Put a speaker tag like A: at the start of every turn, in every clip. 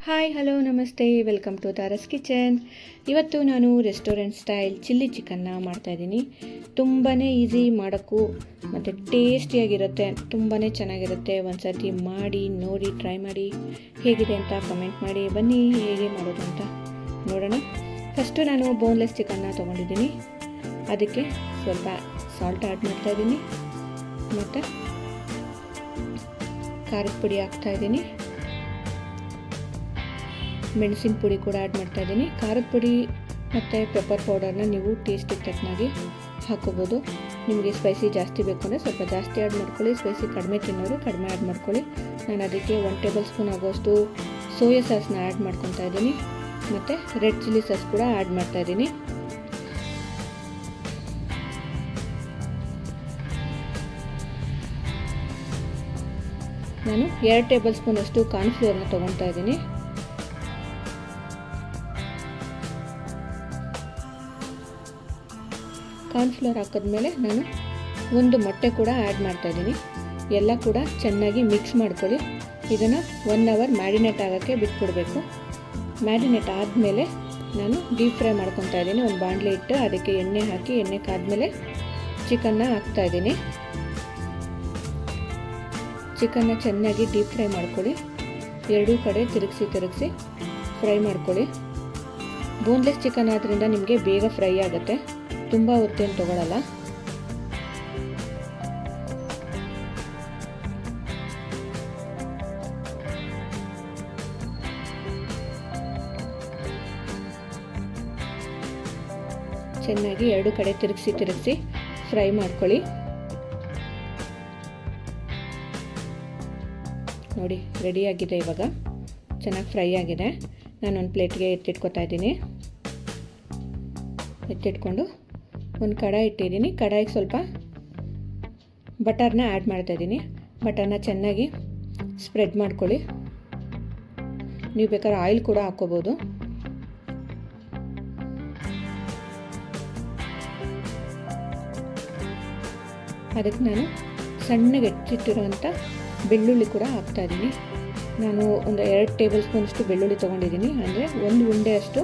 A: Hi hello ನಮಸ್ತೆ, welcome to ತಾರಸ್ kitchen. ಇವತ್ತು ನಾನು ರೆಸ್ಟೋರೆಂಟ್ ಸ್ಟೈಲ್ ಚಿಲ್ಲಿ ಚಿಕನ್ನ ಮಾಡ್ತಾಯಿದ್ದೀನಿ. ತುಂಬಾ ಈಸಿ ಮಾಡೋಕ್ಕೂ ಮತ್ತು ಟೇಸ್ಟಿಯಾಗಿರುತ್ತೆ, ತುಂಬಾ ಚೆನ್ನಾಗಿರುತ್ತೆ. ಒಂದು ಸರ್ತಿ ಮಾಡಿ ನೋಡಿ, ಟ್ರೈ ಮಾಡಿ, ಹೇಗಿದೆ ಅಂತ ಕಮೆಂಟ್ ಮಾಡಿ. ಬನ್ನಿ ಹೇಗೆ ಮಾಡೋದು ಅಂತ ನೋಡೋಣ. ಫಸ್ಟು ನಾನು ಬೋನ್ಲೆಸ್ ಚಿಕನ್ನ ತೊಗೊಂಡಿದ್ದೀನಿ. ಅದಕ್ಕೆ ಸ್ವಲ್ಪ ಸಾಲ್ಟ್ ಆ್ಯಡ್ ಮಾಡ್ತಾಯಿದ್ದೀನಿ ಮತ್ತು ಖಾರದ ಪುಡಿ ಹಾಕ್ತಾಯಿದ್ದೀನಿ, ಮೆಣಸಿನ ಪುಡಿ ಕೂಡ ಆ್ಯಡ್ ಮಾಡ್ತಾಯಿದ್ದೀನಿ. ಖಾರದ ಪುಡಿ ಮತ್ತು ಪೆಪ್ಪರ್ ಪೌಡರ್ನ ನೀವು ಟೇಸ್ಟಿಗೆ ತಕ್ಕನಾಗಿ ಹಾಕೋಬೋದು. ನಿಮಗೆ ಸ್ಪೈಸಿ ಜಾಸ್ತಿ ಬೇಕು ಅಂದರೆ ಸ್ವಲ್ಪ ಜಾಸ್ತಿ ಆ್ಯಡ್ ಮಾಡ್ಕೊಳ್ಳಿ, ಸ್ಪೈಸಿ ಕಡಿಮೆ ತಿನ್ನೋರು ಕಡಿಮೆ ಆ್ಯಡ್ ಮಾಡ್ಕೊಳ್ಳಿ. ನಾನು ಅದಕ್ಕೆ 1 ಟೇಬಲ್ ಸ್ಪೂನ್ ಆಗೋಷ್ಟು ಸೋಯಾ ಸಾಸ್ನ ಆ್ಯಡ್ ಮಾಡ್ಕೊತಾ ಇದ್ದೀನಿ ಮತ್ತು ರೆಡ್ ಚಿಲ್ಲಿ ಸಾಸ್ ಕೂಡ ಆ್ಯಡ್ ಮಾಡ್ತಾಯಿದ್ದೀನಿ. ನಾನು 2 ಟೇಬಲ್ ಸ್ಪೂನ್ ಅಷ್ಟು ಕಾರ್ನ್ಫ್ಲೋರ್ನ ತೊಗೊತಾ ಇದ್ದೀನಿ. ಕಾರ್ನ್ಫ್ಲೋರ್ ಹಾಕಿದ್ಮೇಲೆ ನಾನು 1 ಮೊಟ್ಟೆ ಕೂಡ ಆ್ಯಡ್ ಮಾಡ್ತಾಯಿದ್ದೀನಿ. ಎಲ್ಲ ಕೂಡ ಚೆನ್ನಾಗಿ ಮಿಕ್ಸ್ ಮಾಡ್ಕೊಳ್ಳಿ. ಇದನ್ನು 1 ಅವರ್ ಮ್ಯಾರಿನೇಟ್ ಆಗೋಕ್ಕೆ ಬಿಟ್ಬಿಡಬೇಕು. ಮ್ಯಾರಿನೇಟ್ ಆದಮೇಲೆ ನಾನು ಡೀಪ್ ಫ್ರೈ ಮಾಡ್ಕೊತಾ ಇದ್ದೀನಿ. ಒಂದು ಬಾಣಲೆ ಇಟ್ಟು ಅದಕ್ಕೆ ಎಣ್ಣೆ ಹಾಕಿ, ಎಣ್ಣೆ ಕಾದ್ಮೇಲೆ ಚಿಕನ್ನ ಹಾಕ್ತಾಯಿದ್ದೀನಿ. ಚಿಕನ್ನ ಚೆನ್ನಾಗಿ ಡೀಪ್ ಫ್ರೈ ಮಾಡ್ಕೊಳ್ಳಿ. ಎರಡೂ ಕಡೆ ತಿರುಗಿಸಿ ಫ್ರೈ ಮಾಡ್ಕೊಳ್ಳಿ. ಬೋನ್ಲೆಸ್ ಚಿಕನ್ ಆದ್ದರಿಂದ ನಿಮಗೆ ಬೇಗ ಫ್ರೈ ಆಗುತ್ತೆ, ತುಂಬ ಹೊತ್ತೇನು ತಗೊಳ್ಳಲ್ಲ. ಚೆನ್ನಾಗಿ ಎರಡು ಕಡೆ ತಿರುಗಿಸಿ ಫ್ರೈ ಮಾಡ್ಕೊಳ್ಳಿ. ನೋಡಿ, ರೆಡಿಯಾಗಿದೆ. ಇವಾಗ ಚೆನ್ನಾಗಿ ಫ್ರೈ ಆಗಿದೆ. ನಾನೊಂದು ಪ್ಲೇಟ್ಗೆ ಎತ್ತಿಟ್ಕೊತಾ ಇದ್ದೀನಿ. ಎತ್ತಿಟ್ಕೊಂಡು ಒಂದು ಕಡಾಯಿ ಇಟ್ಟಿದ್ದೀನಿ. ಕಡಾಯಿಗೆ ಸ್ವಲ್ಪ ಬಟರ್ನ ಆ್ಯಡ್ ಮಾಡ್ತಾಯಿದ್ದೀನಿ. ಬಟರ್ನ ಚೆನ್ನಾಗಿ ಸ್ಪ್ರೆಡ್ ಮಾಡ್ಕೊಳ್ಳಿ. ನೀವು ಬೇಕಾದ್ರೆ ಆಯಿಲ್ ಕೂಡ ಹಾಕ್ಕೋಬೋದು. ಅದಕ್ಕೆ ನಾನು ಸಣ್ಣಗೆ ಹೆಚ್ಚಿಟ್ಟಿರುವಂಥ ಬೆಳ್ಳುಳ್ಳಿ ಕೂಡ ಹಾಕ್ತಾಯಿದ್ದೀನಿ. ನಾನು ಒಂದು 2 ಟೇಬಲ್ ಸ್ಪೂನಷ್ಟು ಬೆಳ್ಳುಳ್ಳಿ ತೊಗೊಂಡಿದ್ದೀನಿ. ಅಂದರೆ 1 ಉಂಡೆ ಅಷ್ಟು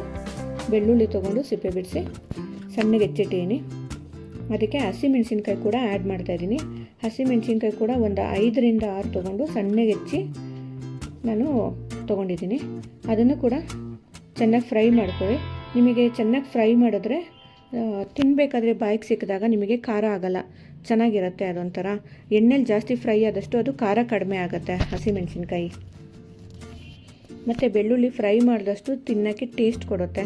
A: ಬೆಳ್ಳುಳ್ಳಿ ತೊಗೊಂಡು ಸಿಪ್ಪೆ ಬಿಡಿಸಿ ಸಣ್ಣಗೆ ಹೆಚ್ಚಿಟ್ಟಿದ್ದೀನಿ. ಅದಕ್ಕೆ ಹಸಿಮೆಣಸಿನ್ಕಾಯಿ ಕೂಡ ಆ್ಯಡ್ ಮಾಡ್ತಾಯಿದ್ದೀನಿ. ಹಸಿಮೆಣಸಿನ್ಕಾಯಿ ಕೂಡ ಒಂದು 5 ರಿಂದ 6 ತೊಗೊಂಡು ಸಣ್ಣಗೆ ಹೆಚ್ಚಿ ನಾನು ತೊಗೊಂಡಿದ್ದೀನಿ. ಅದನ್ನು ಕೂಡ ಚೆನ್ನಾಗಿ ಫ್ರೈ ಮಾಡ್ಕೊಳ್ಳಿ. ನಿಮಗೆ ಚೆನ್ನಾಗಿ ಫ್ರೈ ಮಾಡಿದ್ರೆ ತಿನ್ನಬೇಕಾದ್ರೆ ಬಾಯಿಗೆ ಸಿಕ್ಕಿದಾಗ ನಿಮಗೆ ಖಾರ ಆಗೋಲ್ಲ, ಚೆನ್ನಾಗಿರುತ್ತೆ. ಅದೊಂಥರ ಎಣ್ಣೆಲಿ ಜಾಸ್ತಿ ಫ್ರೈ ಆದಷ್ಟು ಅದು ಖಾರ ಕಡಿಮೆ ಆಗುತ್ತೆ ಹಸಿಮೆಣಸಿನ್ಕಾಯಿ. ಮತ್ತು ಬೆಳ್ಳುಳ್ಳಿ ಫ್ರೈ ಮಾಡಿದಷ್ಟು ತಿನ್ನೋಕ್ಕೆ ಟೇಸ್ಟ್ ಕೊಡುತ್ತೆ,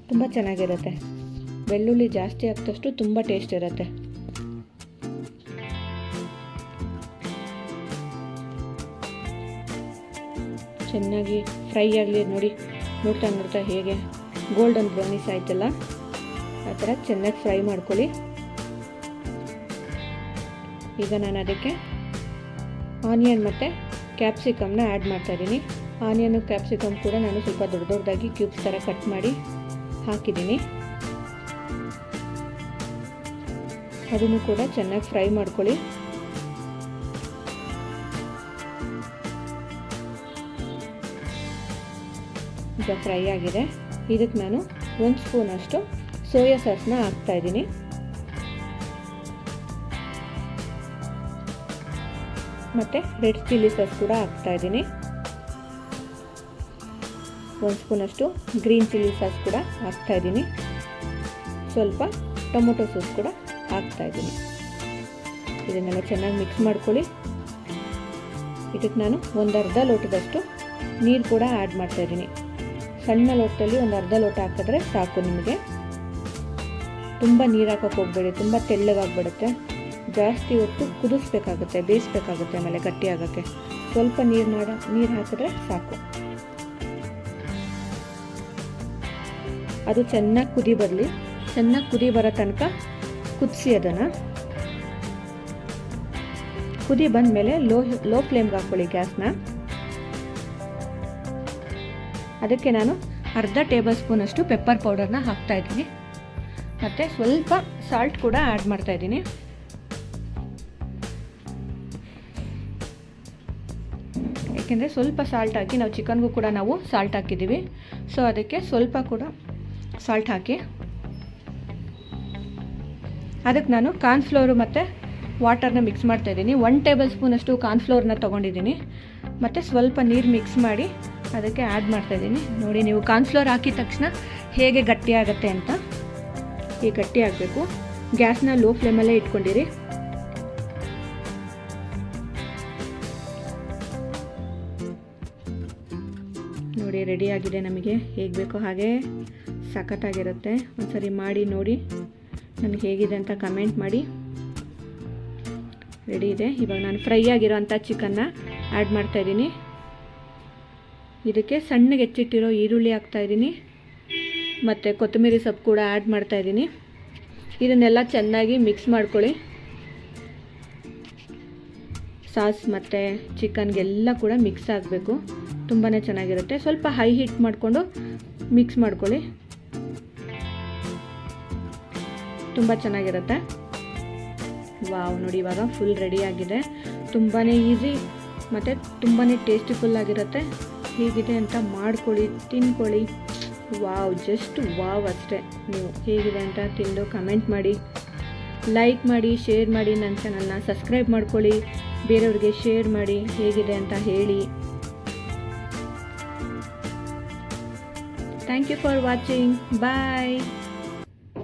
A: ತುಂಬ ಚೆನ್ನಾಗಿರುತ್ತೆ. ಬೆಳ್ಳುಳ್ಳಿ ಜಾಸ್ತಿ ಹಾಕಿದಷ್ಟು ತುಂಬ ಟೇಸ್ಟ್ ಇರುತ್ತೆ. ಚೆನ್ನಾಗಿ ಫ್ರೈ ಆಗಲಿ. ನೋಡಿ, ನೋಡ್ತಾ ಹೇಗೆ ಗೋಲ್ಡನ್ ಬ್ರೌನಿಶ್ ಆಯ್ತಲ್ಲ, ಆ ಥರ ಚೆನ್ನಾಗಿ ಫ್ರೈ ಮಾಡ್ಕೊಳ್ಳಿ. ಈಗ ನಾನು ಅದಕ್ಕೆ ಆನಿಯನ್ ಮತ್ತು ಕ್ಯಾಪ್ಸಿಕಮ್ನ ಆ್ಯಡ್ ಮಾಡ್ತಾಯಿದ್ದೀನಿ. ಆನಿಯನು ಕ್ಯಾಪ್ಸಿಕಮ್ ಕೂಡ ನಾನು ಸ್ವಲ್ಪ ದೊಡ್ಡದಾಗಿ ಕ್ಯೂಬ್ಸ್ ಥರ ಕಟ್ ಮಾಡಿ ಹಾಕಿದ್ದೀನಿ. ಅದನ್ನು ಕೂಡ ಚೆನ್ನಾಗಿ ಫ್ರೈ ಮಾಡ್ಕೊಳ್ಳಿ. ಈಗ ಫ್ರೈ ಆಗಿದೆ. ಇದಕ್ಕೆ ನಾನು 1 ಸ್ಪೂನ್ ಅಷ್ಟು ಸೋಯಾ ಸಾಸ್ನ ಹಾಕ್ತಾಯಿದ್ದೀನಿ. ಮತ್ತು ರೆಡ್ ಚಿಲ್ಲಿ ಸಾಸ್ ಕೂಡ ಹಾಕ್ತಾಯಿದ್ದೀನಿ. 1 ಸ್ಪೂನಷ್ಟು ಗ್ರೀನ್ ಚಿಲ್ಲಿ ಸಾಸ್ ಕೂಡ ಹಾಕ್ತಾಯಿದ್ದೀನಿ. ಸ್ವಲ್ಪ ಟೊಮೊಟೊ ಸಾಸ್ ಕೂಡ ಹಾಕ್ತಾಯಿದ್ದೀನಿ. ಇದನ್ನೆಲ್ಲ ಚೆನ್ನಾಗಿ ಮಿಕ್ಸ್ ಮಾಡ್ಕೊಳ್ಳಿ. ಇದಕ್ಕೆ ನಾನು ಒಂದು ಅರ್ಧ ಲೋಟದಷ್ಟು ನೀರು ಕೂಡ ಆ್ಯಡ್ ಮಾಡ್ತಾಯಿದ್ದೀನಿ. ಸಣ್ಣ ಲೋಟದಲ್ಲಿ ಒಂದು ಅರ್ಧ ಲೋಟ ಹಾಕಿದ್ರೆ ಸಾಕು ನಿಮಗೆ. ತುಂಬ ನೀರು ಹಾಕೋಕ್ಕೆ ಹೋಗಬೇಡಿ, ತುಂಬ ತೆಳ್ಳಗಾಗ್ಬಿಡುತ್ತೆ. ಜಾಸ್ತಿ ಹೊತ್ತು ಕುದಿಸ್ಬೇಕಾಗುತ್ತೆ, ಬೇಯಿಸ್ಬೇಕಾಗುತ್ತೆ, ಆಮೇಲೆ ಗಟ್ಟಿ ಆಗೋಕ್ಕೆ. ಸ್ವಲ್ಪ ನೀರು ಹಾಕಿದ್ರೆ ಸಾಕು. ಅದು ಚೆನ್ನಾಗಿ ಕುದಿ ಬರಲಿ. ಚೆನ್ನಾಗಿ ಕುದಿ ಬರೋ ತನಕ ಕುದಿಸಿ. ಅದನ್ನು ಕುದಿ ಬಂದಮೇಲೆ ಲೋ ಫ್ಲೇಮ್ಗೆ ಹಾಕ್ಕೊಳ್ಳಿ ಗ್ಯಾಸ್ನ. ಅದಕ್ಕೆ ನಾನು ಅರ್ಧ ಟೇಬಲ್ ಸ್ಪೂನಷ್ಟು ಪೆಪ್ಪರ್ ಪೌಡರ್ನ ಹಾಕ್ತಾಯಿದ್ದೀನಿ ಮತ್ತು ಸ್ವಲ್ಪ ಸಾಲ್ಟ್ ಕೂಡ ಆ್ಯಡ್ ಮಾಡ್ತಾಯಿದ್ದೀನಿ. ಯಾಕೆಂದರೆ ಸ್ವಲ್ಪ ಸಾಲ್ಟ್ ಹಾಕಿ, ನಾವು ಚಿಕನ್ಗೂ ಕೂಡ ನಾವು ಸಾಲ್ಟ್ ಹಾಕಿದ್ದೀವಿ. ಸೊ ಅದಕ್ಕೆ ಸ್ವಲ್ಪ ಕೂಡ ಸಾಲ್ಟ್ ಹಾಕಿ ಅದಕ್ಕೆ ನಾನು ಕಾರ್ನ್ಫ್ಲೋರು ಮತ್ತು ವಾಟರ್ನ ಮಿಕ್ಸ್ ಮಾಡ್ತಾಯಿದ್ದೀನಿ. 1 ಟೇಬಲ್ ಸ್ಪೂನಷ್ಟು ಕಾರ್ನ್ಫ್ಲೋರ್ನ ತೊಗೊಂಡಿದ್ದೀನಿ ಮತ್ತು ಸ್ವಲ್ಪ ನೀರು ಮಿಕ್ಸ್ ಮಾಡಿ ಅದಕ್ಕೆ ಆ್ಯಡ್ ಮಾಡ್ತಾಯಿದ್ದೀನಿ. ನೋಡಿ, ನೀವು ಕಾರ್ನ್ಫ್ಲೋರ್ ಹಾಕಿದ ತಕ್ಷಣ ಹೇಗೆ ಗಟ್ಟಿ ಆಗುತ್ತೆ ಅಂತ. ಈಗ ಗಟ್ಟಿ ಆಗಬೇಕು. ಗ್ಯಾಸ್ನ ಲೋ ಫ್ಲೇಮಲ್ಲೇ ಇಟ್ಕೊಂಡಿರಿ. ನೋಡಿ, ರೆಡಿಯಾಗಿದೆ. ನಮಗೆ ಹೇಗೆ ಬೇಕೋ ಹಾಗೆ ಸಖತ್ತಾಗಿರುತ್ತೆ. ಒಂದ್ಸರಿ ಮಾಡಿ ನೋಡಿ, ನನಗೆ ಹೇಗಿದೆ ಅಂತ ಕಮೆಂಟ್ ಮಾಡಿ. ರೆಡಿ ಇದೆ. ಇವಾಗ ನಾನು ಫ್ರೈ ಆಗಿರೋಂಥ ಚಿಕನ್ನ ಆ್ಯಡ್ ಮಾಡ್ತಾಯಿದ್ದೀನಿ. ಇದಕ್ಕೆ ಸಣ್ಣಗೆ ಹೆಚ್ಚಿಟ್ಟಿರೋ ಈರುಳ್ಳಿ ಹಾಕ್ತಾಯಿದ್ದೀನಿ ಮತ್ತು ಕೊತ್ತಂಬರಿ ಸೊಪ್ಪು ಕೂಡ ಆ್ಯಡ್ ಮಾಡ್ತಾಯಿದ್ದೀನಿ. ಇದನ್ನೆಲ್ಲ ಚೆನ್ನಾಗಿ ಮಿಕ್ಸ್ ಮಾಡ್ಕೊಳ್ಳಿ. ಸಾಸ್ ಮತ್ತು ಚಿಕನ್ಗೆಲ್ಲ ಕೂಡ ಮಿಕ್ಸ್ ಆಗಬೇಕು. ತುಂಬಾ ಚೆನ್ನಾಗಿರುತ್ತೆ. ಸ್ವಲ್ಪ ಹೈ ಹೀಟ್ ಮಾಡಿಕೊಂಡು ಮಿಕ್ಸ್ ಮಾಡ್ಕೊಳ್ಳಿ. ತುಂಬ ಚೆನ್ನಾಗಿರುತ್ತೆ. ವಾವ್, ನೋಡಿ ಇವಾಗ ಫುಲ್ ರೆಡಿಯಾಗಿದೆ. ತುಂಬಾ ಈಸಿ ಮತ್ತು ತುಂಬಾ ಟೇಸ್ಟಿಫುಲ್ಲಾಗಿರುತ್ತೆ. ಹೇಗಿದೆ ಅಂತ ಮಾಡ್ಕೊಳ್ಳಿ, ತಿನ್ಕೊಳ್ಳಿ. ವಾವ್, ಜಸ್ಟ್ ವಾವ್ ಅಷ್ಟೇ. ನೀವು ಹೇಗಿದೆ ಅಂತ ತಿಂದು ಕಮೆಂಟ್ ಮಾಡಿ, ಲೈಕ್ ಮಾಡಿ, ಶೇರ್ ಮಾಡಿ. ನನ್ನ ಚಾನಲ್ನ ಸಬ್ಸ್ಕ್ರೈಬ್ ಮಾಡ್ಕೊಳ್ಳಿ. ಬೇರೆಯವ್ರಿಗೆ ಶೇರ್ ಮಾಡಿ, ಹೇಗಿದೆ ಅಂತ ಹೇಳಿ. Thank you for watching. Bye.